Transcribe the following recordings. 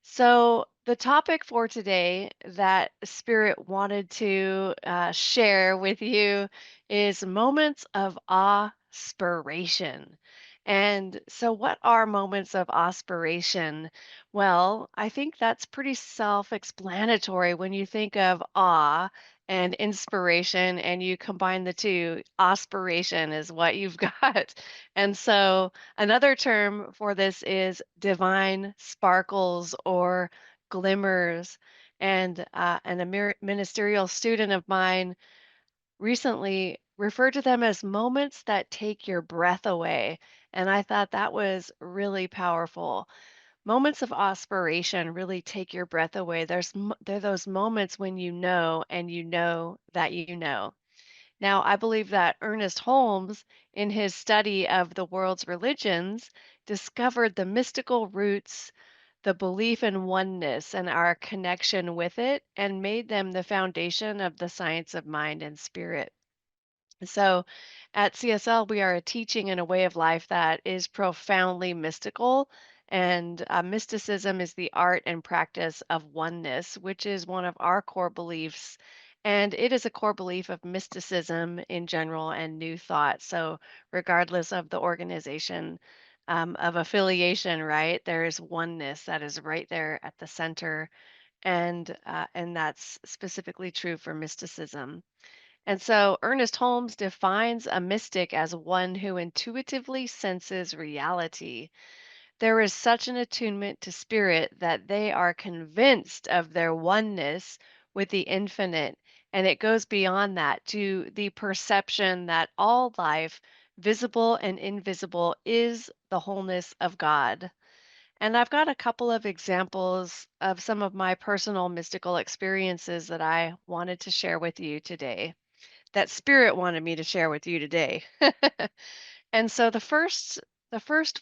So, the topic for today that Spirit wanted to share with you is moments of aspiration. And so, what are moments of aspiration? Well, I think that's pretty self explanatory when you think of awe and inspiration and you combine the two. Aspiration is what you've got. And so, another term for this is divine sparkles or glimmers. And a ministerial student of mine recently referred to them as moments that take your breath away. And I thought that was really powerful. Moments of aspiration really take your breath away. There are those moments when you know and you know that you know. Now, I believe that Ernest Holmes, in his study of the world's religions, discovered the mystical roots, the belief in oneness, and our connection with it, and made them the foundation of the science of mind and spirit. So at CSL, we are a teaching and a way of life that is profoundly mystical. And mysticism is the art and practice of oneness, which is one of our core beliefs. And it is a core belief of mysticism in general and New Thought. So, regardless of the organization of affiliation, right, there is oneness that is right there at the center. And that's specifically true for mysticism. And so Ernest Holmes defines a mystic as one who intuitively senses reality. There is such an attunement to spirit that they are convinced of their oneness with the infinite. And it goes beyond that to the perception that all life, visible and invisible, is the wholeness of God. And I've got a couple of examples of some of my personal mystical experiences that I wanted to share with you today that spirit wanted me to share with you today. And so the first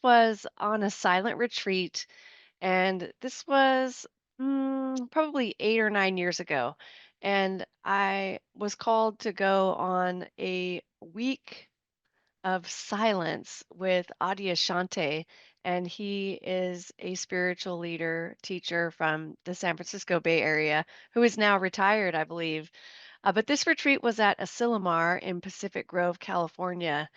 was on a silent retreat, and this was probably 8 or 9 years ago. And I was called to go on a week of silence with Adyashante, and he is a spiritual leader, teacher from the San Francisco Bay Area, who is now retired, I believe. But this retreat was at Asilomar in Pacific Grove, California.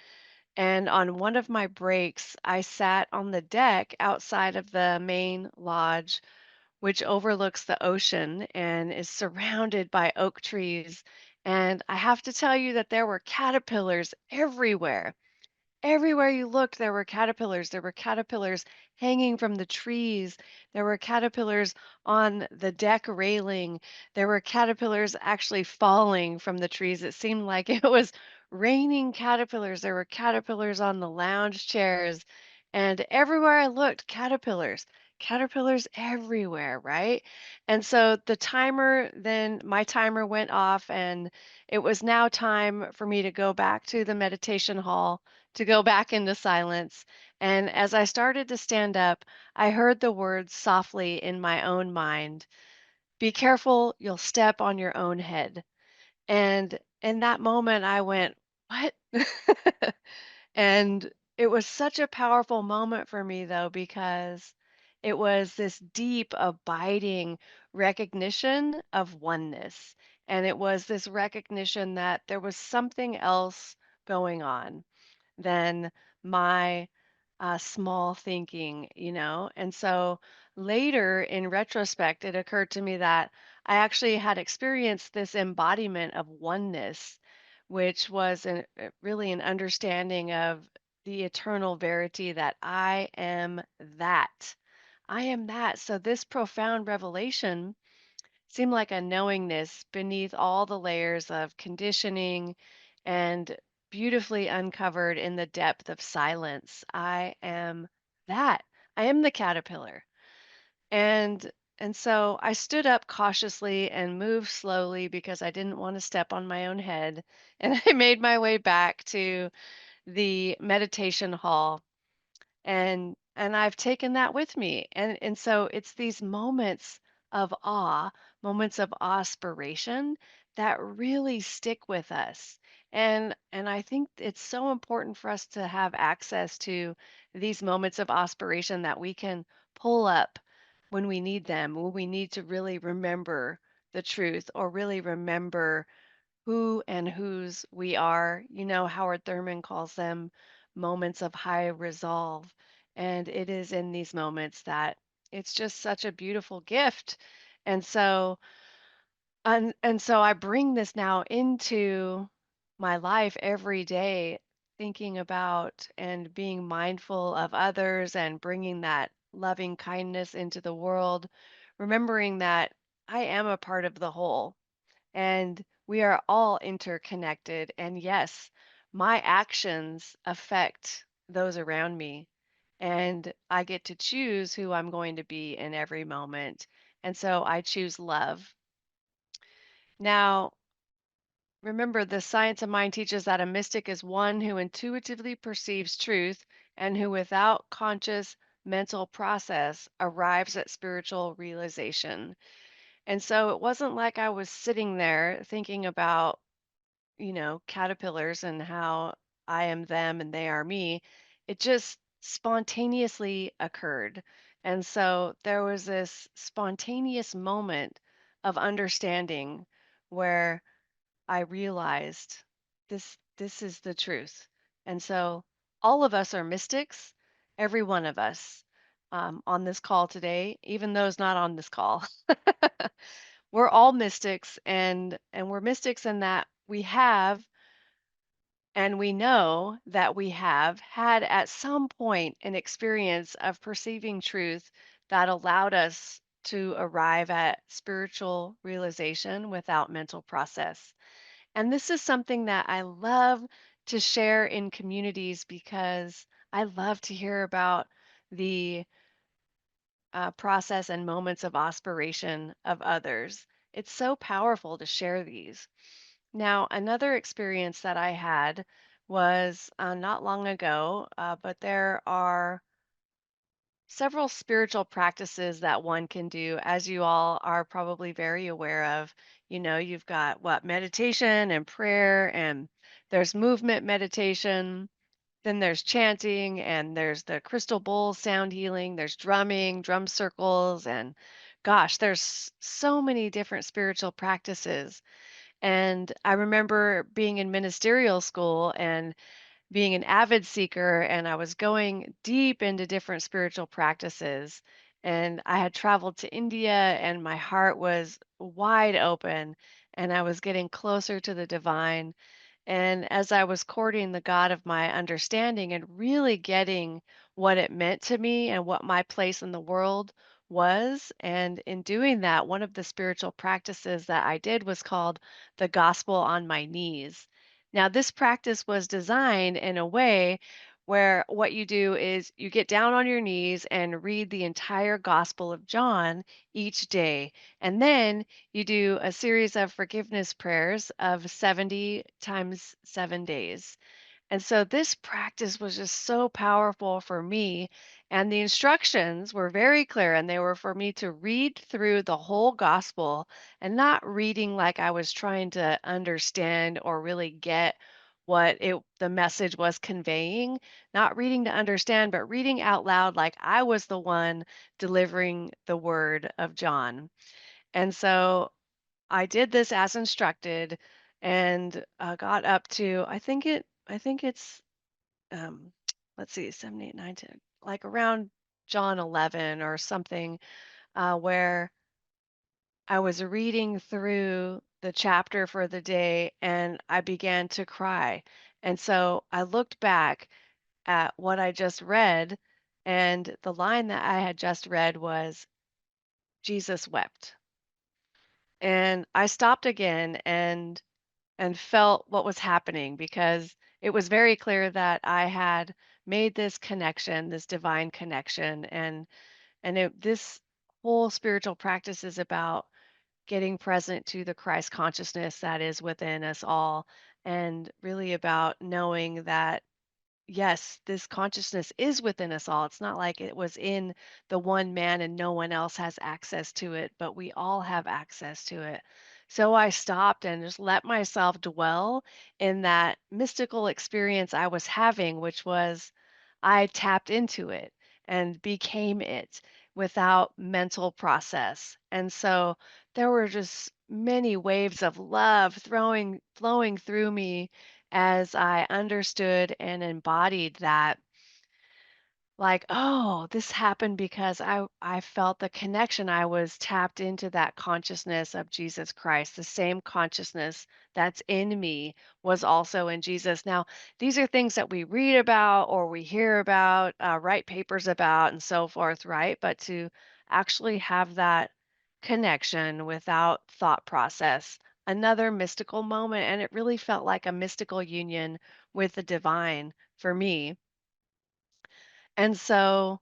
And on one of my breaks, I sat on the deck outside of the main lodge, which overlooks the ocean and is surrounded by oak trees. And I have to tell you that there were caterpillars everywhere. Everywhere you looked, there were caterpillars. There were caterpillars hanging from the trees. There were caterpillars on the deck railing. There were caterpillars actually falling from the trees. It seemed like it was raining caterpillars. There were caterpillars on the lounge chairs. And everywhere I looked, caterpillars, caterpillars everywhere, right? And so my timer went off, and it was now time for me to go back to the meditation hall to go back into silence. And as I started to stand up, I heard the words softly in my own mind: Be careful, you'll step on your own head. And in that moment, I went, What? And it was such a powerful moment for me, though, because it was this deep, abiding recognition of oneness. And it was this recognition that there was something else going on than my small thinking. And so later in retrospect, it occurred to me that I actually had experienced this embodiment of oneness, which was really an understanding of the eternal verity that I am that. I am that. So this profound revelation seemed like a knowingness beneath all the layers of conditioning and beautifully uncovered in the depth of silence. I am that. I am the caterpillar. And and so I stood up cautiously and moved slowly because I didn't want to step on my own head. And I made my way back to the meditation hall, and I've taken that with me. And so it's these moments of awe, moments of aspiration that really stick with us. And I think it's so important for us to have access to these moments of aspiration that we can pull up when we need them, when we need to really remember the truth or really remember who and whose we are. You know, Howard Thurman calls them moments of high resolve. And it is in these moments that it's just such a beautiful gift. And so, and so I bring this now into my life every day, thinking about and being mindful of others and bringing that loving kindness into the world, remembering that I am a part of the whole and we are all interconnected. And yes, my actions affect those around me. And I get to choose who I'm going to be in every moment. And so I choose love. Now, remember, the science of mind teaches that a mystic is one who intuitively perceives truth and who, without conscious mental process, arrives at spiritual realization. And so it wasn't like I was sitting there thinking about, caterpillars and how I am them and they are me. It just spontaneously occurred. And so there was this spontaneous moment of understanding where I realized this is the truth. And so all of us are mystics, every one of us on this call today, even those not on this call. We're all mystics and we're mystics in that we have and we know that we have had at some point an experience of perceiving truth that allowed us to arrive at spiritual realization without mental process. And this is something that I love to share in communities because I love to hear about the process and moments of aspiration of others. It's so powerful to share these. Now, another experience that I had was not long ago, but there are several spiritual practices that one can do, as you all are probably very aware of. You've got what meditation and prayer, and there's movement meditation. Then there's chanting, and there's the crystal bowl sound healing, there's drumming, drum circles, and gosh, there's so many different spiritual practices. And I remember being in ministerial school and being an avid seeker, and I was going deep into different spiritual practices. And I had traveled to India, and my heart was wide open, and I was getting closer to the divine. And as I was courting the God of my understanding and really getting what it meant to me and what my place in the world was, and in doing that, one of the spiritual practices that I did was called the gospel on my knees. Now, this practice was designed in a way where what you do is you get down on your knees and read the entire Gospel of John each day. And then you do a series of forgiveness prayers of 70 times 7 days. And so this practice was just so powerful for me. And the instructions were very clear, and they were for me to read through the whole gospel and not reading like I was trying to understand or really get the message was conveying, not reading to understand, but reading out loud like I was the one delivering the word of John. And so I did this as instructed and got up to I think it's um, let's see, 7, 8, 9, 10, like around John 11 or something, where I was reading through the chapter for the day and I began to cry. And so I looked back at what I just read, and the line that I had just read was, Jesus wept. And I stopped again and felt what was happening because it was very clear that I had made this connection, this divine connection, and this whole spiritual practice is about getting present to the Christ consciousness that is within us all, and really about knowing that yes, this consciousness is within us all. It's not like it was in the one man and no one else has access to it, but we all have access to it. So I stopped and just let myself dwell in that mystical experience I was having, which was I tapped into it and became it without mental process. And so there were just many waves of love flowing through me as I understood and embodied that, like, oh, this happened because I felt the connection. I was tapped into that consciousness of Jesus Christ. The same consciousness that's in me was also in Jesus. Now, these are things that we read about or we hear about, write papers about, and so forth, right? But to actually have that connection without thought process, another mystical moment, and it really felt like a mystical union with the divine for me. And so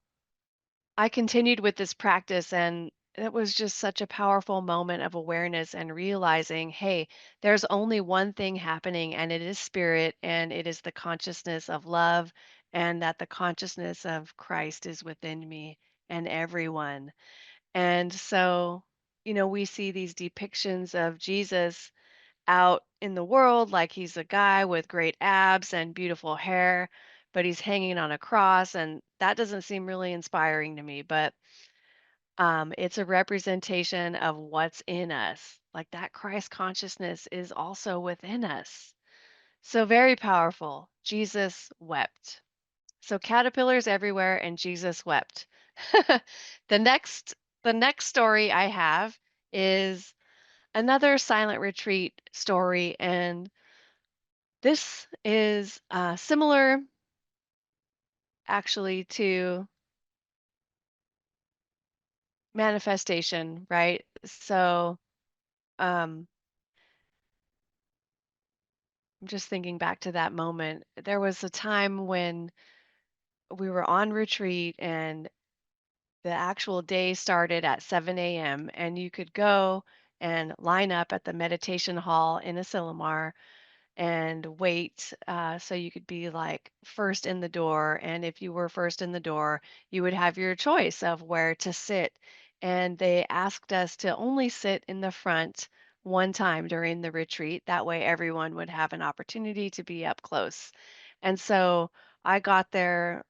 I continued with this practice, and it was just such a powerful moment of awareness and realizing, hey, there's only one thing happening, and it is spirit, and it is the consciousness of love, and that the consciousness of Christ is within me and everyone. And so, we see these depictions of Jesus out in the world like he's a guy with great abs and beautiful hair, but he's hanging on a cross, and that doesn't seem really inspiring to me. But it's a representation of what's in us. Like that Christ consciousness is also within us. So very powerful. Jesus wept. So caterpillars everywhere, and Jesus wept. the next the next story I have is another silent retreat story, and this is similar actually to manifestation, right? So um, I'm just thinking back to that moment. There was a time when we were on retreat, and the actual day started at 7 a.m., and you could go and line up at the meditation hall in Asilomar and wait, so you could be like first in the door. And if you were first in the door, you would have your choice of where to sit. And they asked us to only sit in the front one time during the retreat. That way, everyone would have an opportunity to be up close. And so I got there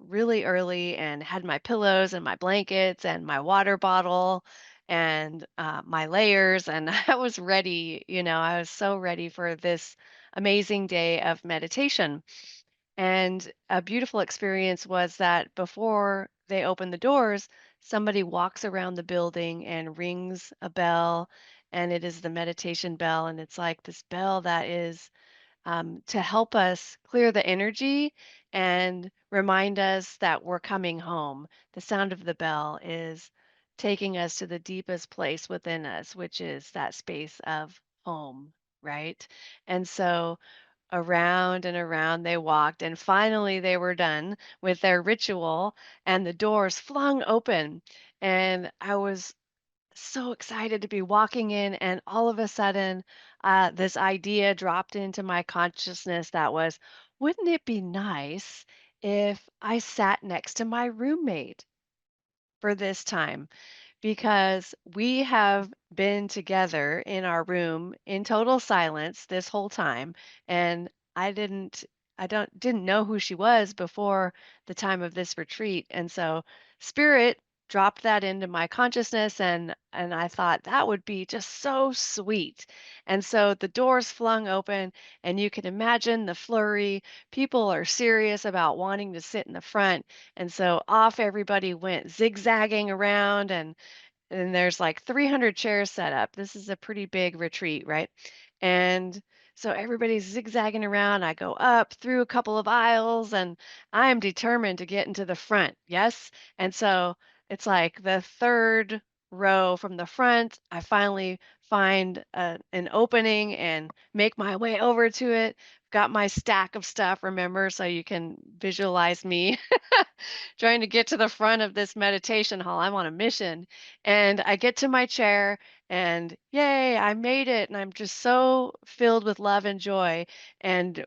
really early and had my pillows and my blankets and my water bottle and my layers. And I was ready. I was so ready for this amazing day of meditation. And a beautiful experience was that before they open the doors, somebody walks around the building and rings a bell. And it is the meditation bell. And it's like this bell that is to help us clear the energy and remind us that we're coming home. The sound of the bell is taking us to the deepest place within us, which is that space of home, right? And so around and around they walked, and finally they were done with their ritual, and the doors flung open. And I was so excited to be walking in, and all of a sudden, this idea dropped into my consciousness that was, wouldn't it be nice if I sat next to my roommate for this time? Because we have been together in our room in total silence this whole time, and I didn't I didn't know who she was before the time of this retreat. And so spirit dropped that into my consciousness, and I thought that would be just so sweet. And so the doors flung open, and you can imagine the flurry. People are serious about wanting to sit in the front, and so off everybody went zigzagging around, and there's like 300 chairs set up. This is a pretty big retreat, right? And so everybody's zigzagging around. I go up through a couple of aisles, and I am determined to get into the front. Yes. And so it's like the third row from the front. I finally find an opening and make my way over to it. Got my stack of stuff, remember, so you can visualize me trying to get to the front of this meditation hall. I'm on a mission. And I get to my chair, and yay, I made it. And I'm just so filled with love and joy. And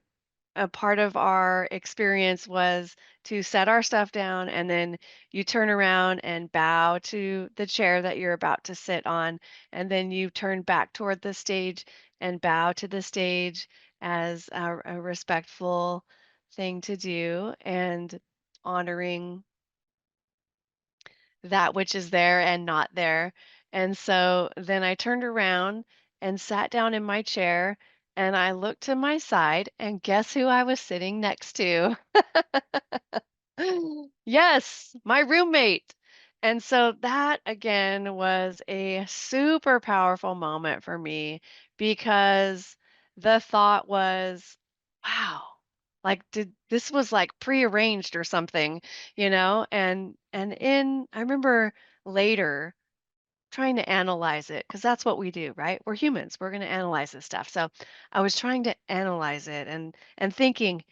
a part of our experience was to set our stuff down, and then you turn around and bow to the chair that you're about to sit on. And then you turn back toward the stage and bow to the stage as a respectful thing to do, and honoring that which is there and not there. And so then I turned around and sat down in my chair and I looked to my side and guess who I was sitting next to? Yes, my roommate. And so that again was a super powerful moment for me because the thought was, wow, like did this was like prearranged or something, and I remember later trying to analyze it because that's what we do, right? We're humans. We're going to analyze this stuff. So I was trying to analyze it and thinking,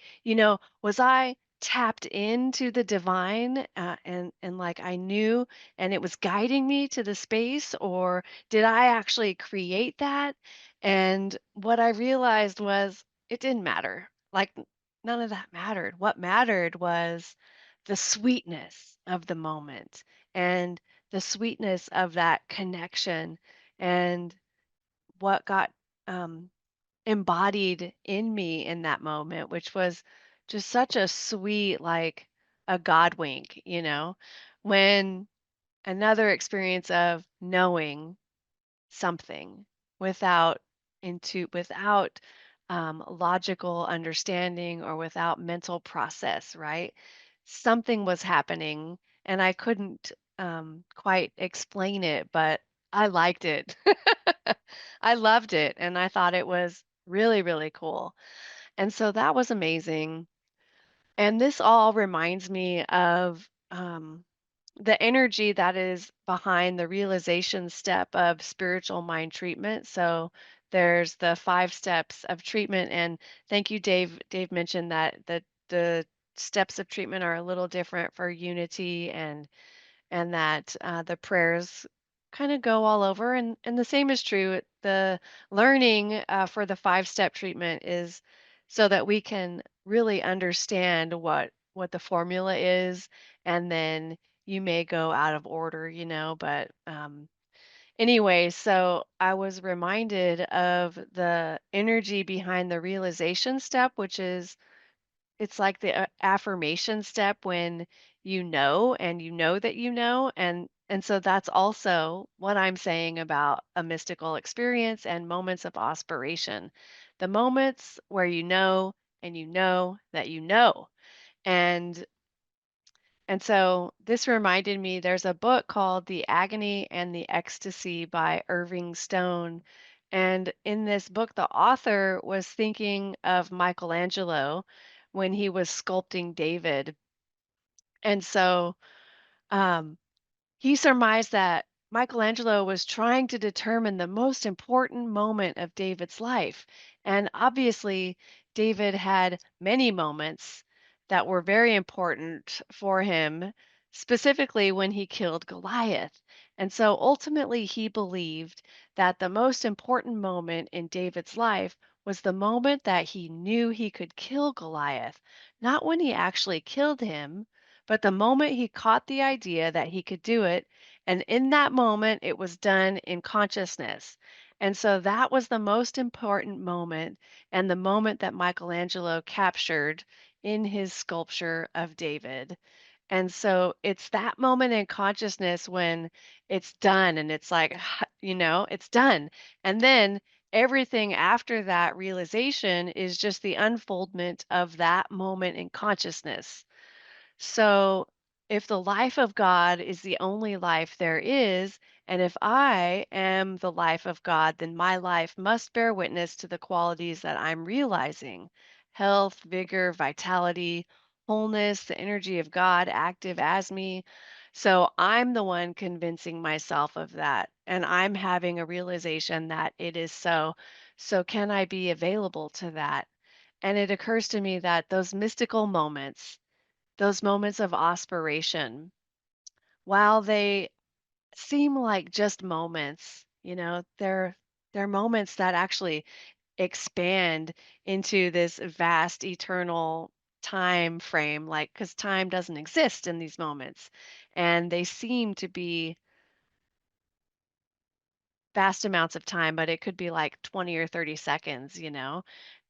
was I tapped into the divine and like I knew and it was guiding me to the space, or did I actually create that? And what I realized was it didn't matter. Like none of that mattered. What mattered was the sweetness of the moment and the sweetness of that connection and what got um, embodied in me in that moment, which was just such a sweet, like a God wink, when another experience of knowing something without logical understanding or without mental process, right? Something was happening and I couldn't quite explain it, but I liked it. I loved it and I thought it was really, really cool. And so that was amazing. And this all reminds me of the energy that is behind the realization step of spiritual mind treatment. So there's the 5 steps of treatment, and thank you, Dave. Dave mentioned that the steps of treatment are a little different for unity, and that the prayers kind of go all over, and the same is true. The learning for the 5 step treatment is so that we can really understand what the formula is, and then you may go out of order, but anyway, so I was reminded of the energy behind the realization step, which is it's like the affirmation step when and you know that and so that's also what I'm saying about a mystical experience and moments of aspiration. The moments where and you know that you know. And and so this reminded me there's a book called The Agony and the Ecstasy by Irving Stone. And in this book, the author was thinking of Michelangelo when he was sculpting David. And so um, he surmised that Michelangelo was trying to determine the most important moment of David's life. And obviously, David had many moments that were very important for him, specifically when he killed Goliath. And so ultimately, he believed that the most important moment in David's life was the moment that he knew he could kill Goliath, not when he actually killed him, but the moment he caught the idea that he could do it, and in that moment, it was done in consciousness. And so that was the most important moment, and the moment that Michelangelo captured in his sculpture of David. And so it's that moment in consciousness when it's done and it's like, it's done. And then everything after that realization is just the unfoldment of that moment in consciousness. So, if the life of God is the only life there is, and if I am the life of God, then my life must bear witness to the qualities that I'm realizing: health, vigor, vitality, wholeness, the energy of God active as me. So, I'm the one convincing myself of that, and I'm having a realization that it is so. So, can I be available to that? And it occurs to me that those moments of aspiration, while they seem like just moments, they're moments that actually expand into this vast eternal time frame, like because time doesn't exist in these moments, and they seem to be vast amounts of time, but it could be like 20 or 30 seconds,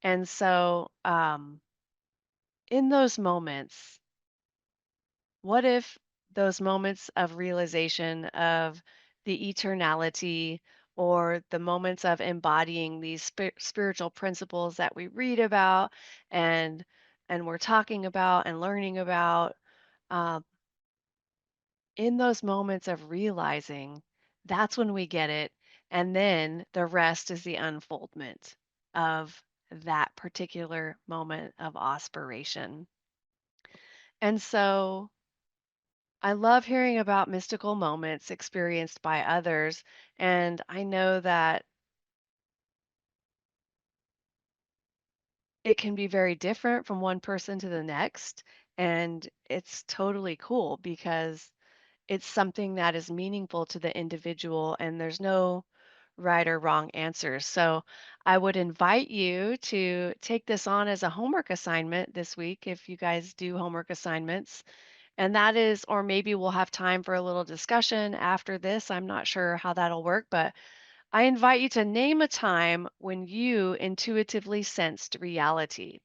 and so in those moments, what if those moments of realization of the eternality or the moments of embodying these spiritual principles that we read about and we're talking about and learning about, um, in those moments of realizing, that's when we get it, and then the rest is the unfoldment of that particular moment of aspiration. And so I love hearing about mystical moments experienced by others, and I know that it can be very different from one person to the next, and it's totally cool because it's something that is meaningful to the individual, and there's no right or wrong answers. So I would invite you to take this on as a homework assignment this week if you guys do homework assignments. And that is, or maybe we'll have time for a little discussion after this. I'm not sure how that'll work, but I invite you to name a time when you intuitively sensed reality,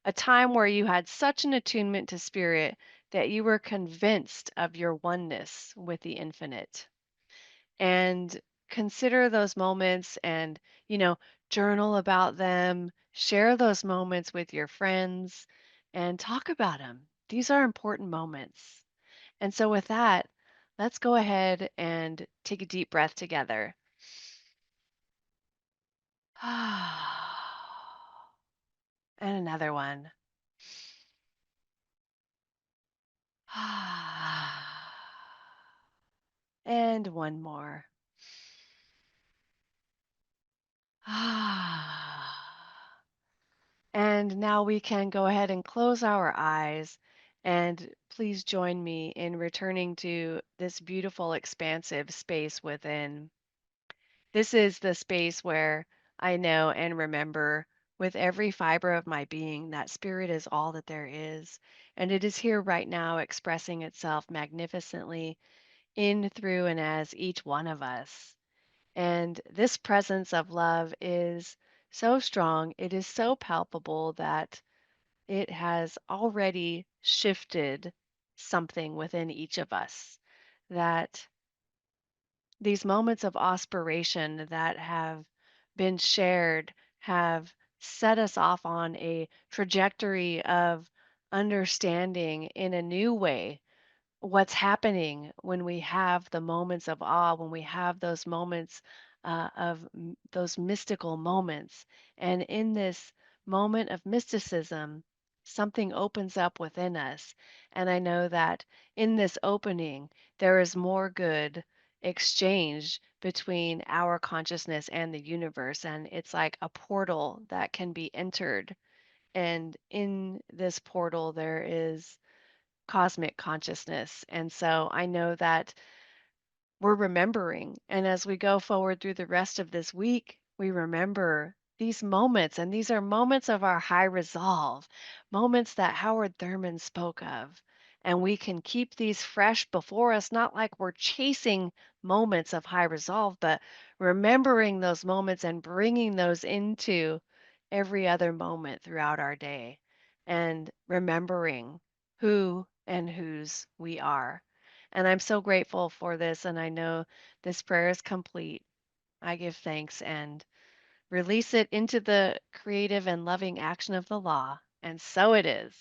a time where you had such an attunement to spirit that you were convinced of your oneness with the infinite. And consider those moments and, you know, journal about them, share those moments with your friends, and talk about them. These are important moments. And so, with that, let's go ahead and take a deep breath together. And another one. And one more. And now we can go ahead and close our eyes. And please join me in returning to this beautiful, expansive space within. This is the space where I know and remember with every fiber of my being that spirit is all that there is. And it is here right now expressing itself magnificently in, through, and as each one of us. And this presence of love is so strong, it is so palpable that it has already shifted something within each of us. That these moments of aspiration that have been shared have set us off on a trajectory of understanding in a new way what's happening when we have the moments of awe, when we have those moments those mystical moments. And in this moment of mysticism, something opens up within us. And I know that in this opening, there is more good exchange between our consciousness and the universe. And it's like a portal that can be entered. And in this portal, there is cosmic consciousness. And so I know that we're remembering. And as we go forward through the rest of this week, we remember these moments. And these are moments of our high resolve, moments that Howard Thurman spoke of. And we can keep these fresh before us, not like we're chasing moments of high resolve, but remembering those moments and bringing those into every other moment throughout our day and remembering who and whose we are. And I'm so grateful for this. And I know this prayer is complete. I give thanks and release it into the creative and loving action of the law. And so it is.